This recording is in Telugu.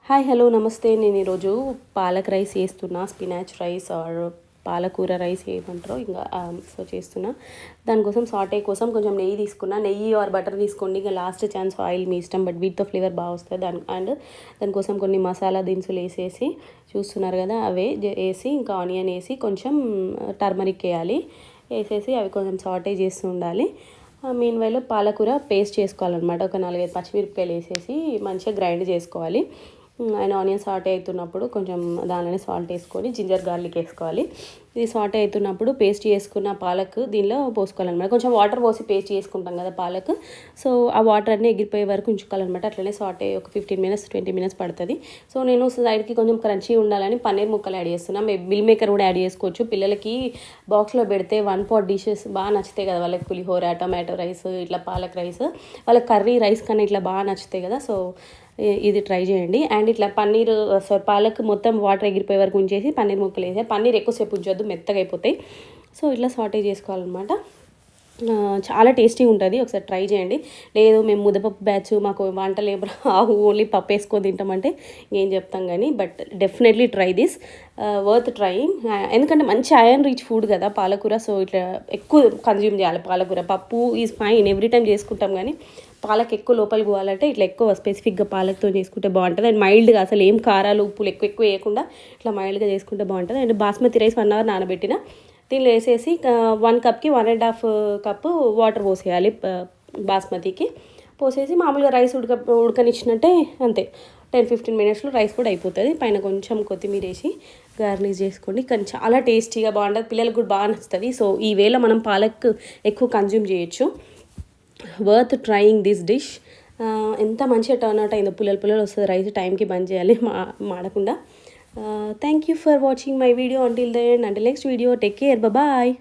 హాయ్ హలో నమస్తే. నేను ఈరోజు పాలక్ రైస్ చేస్తున్నా, స్పినాచ్ రైస్ ఆర్ పాలకూర రైస్ ఏమంటారో ఇంకా సో చేస్తున్నా. దానికోసం సాటే కోసం కొంచెం నెయ్యి తీసుకున్నా. నెయ్యి ఆర్ బటర్ తీసుకోండి, ఇంకా లాస్ట్ ఛాన్స్ ఆయిల్ మీ ఇష్టం, బట్ వీటితో ఫ్లేవర్ బాగా వస్తుంది. దానికోసం కొన్ని మసాలా దినుసులు వేసేసి చూస్తున్నారు కదా, అవే వేసి ఇంకా ఆనియన్ వేసి కొంచెం టర్మరిక్ వేయాలి. వేసేసి అవి కొంచెం సాటే చేస్తూ ఉండాలి. మీన్ వైలో పాలకూర పేస్ట్ చేసుకోవాలన్నమాట. ఒక 4-5 పచ్చిమిరపకాయలు వేసేసి మంచిగా గ్రైండ్ చేసుకోవాలి. అండ్ ఆనియన్ సాటే అవుతున్నప్పుడు కొంచెం దానిలోనే సాల్ట్ వేసుకొని జింజర్ గార్లిక్ వేసుకోవాలి. ఇది సాటే అవుతున్నప్పుడు పేస్ట్ చేసుకున్న పాలక్ దీనిలో పోసుకోవాలన్నమాట. కొంచెం వాటర్ పోసి పేస్ట్ చేసుకుంటాం కదా పాలక్, సో ఆ వాటర్ అన్నీ ఎగిరిపోయే వరకు ఉంచుకోవాలన్నమాట. అట్లనే సాటే ఒక 15 మినిట్స్ 20 మినిట్స్ పడుతుంది. సో నేను సైడ్కి కొంచెం క్రంచీ ఉండాలని పన్నీర్ ముక్కలు యాడ్ చేస్తున్నాను. మిల్ మేకర్ కూడా యాడ్ చేసుకోవచ్చు. పిల్లలకి బాక్స్లో పెడితే 1 pot డిషెస్ బాగా నచ్చుతాయి కదా వాళ్ళకి. పులిహోర, టమాటో రైస్, ఇట్లా పాలక్ రైస్, వాళ్ళకి కర్రీ రైస్ కన్నా ఇట్లా బాగా నచ్చుతాయి కదా. సో ఇది ట్రై చేయండి. అండ్ ఇట్లా పన్నీర్ పాలక్ మొత్తం వాటర్ ఎగిరిపోయే వరకు ఉంచేసి పన్నీర్ ముక్కలు వేసి, పన్నీర్ ఎక్కువసేపు ఉంచొద్దు, మెత్తగా అయిపోతాయి. సో ఇట్లా సాటే చేసుకోవాలన్నమాట. చాలా టేస్టీ ఉంటుంది, ఒకసారి ట్రై చేయండి. లేదు మేము ముద్దపప్పు బ్యాచ్, మాకు వంటలు ఏం రావు, ఓన్లీ పప్పు వేసుకొని తింటామంటే ఏం చెప్తాం కానీ, but definitely try this, worth trying. ఎందుకంటే మంచి ఐరన్ రిచ్ ఫుడ్ కదా పాలకూర. సో ఇట్లా ఎక్కువ కన్జ్యూమ్ చేయాలి పాలకూర. పప్పు ఈజ్ ఫైన్, ఎవ్రీ టైం చేసుకుంటాం, కానీ పాలక్ ఎక్కువ లోపలికి పోవాలంటే ఇట్లా ఎక్కువ స్పెసిఫిక్గా పాలక్తో చేసుకుంటే బాగుంటుంది. అండ్ మైల్డ్గా, అసలు ఏం కారాలు ఉప్పులు ఎక్కువ వేయకుండా ఇట్లా మైల్డ్గా చేసుకుంటే బాగుంటుంది. అండ్ బాస్మతి రైస్ 1 hour నానబెట్టిన, దీనిలో వేసేసి 1 cupకి 1.5 cup వాటర్ పోసేయాలి. బాస్మతికి పోసేసి మామూలుగా రైస్ ఉడకనిచ్చినట్టే, అంతే 10-15 మినిట్స్లో రైస్ కూడా అయిపోతుంది. పైన కొంచెం కొత్తిమీర వేసి గార్నిష్ చేసుకోండి. కానీ చాలా టేస్టీగా బాగుంటుంది, పిల్లలకు కూడా బాగా నచ్చుతుంది. సో ఈ వేళ మనం పాలక్ ఎక్కువ కన్జ్యూమ్ చేయొచ్చు. Worth trying this dish. ఎంత మంచిగా టర్న్ అవుట్ అయిందో, పుల్లలు వస్తుంది రైస్. టైంకి బంద్ చేయాలి మాడకుండా. Thank you for watching my video. Until next video, take care, bye.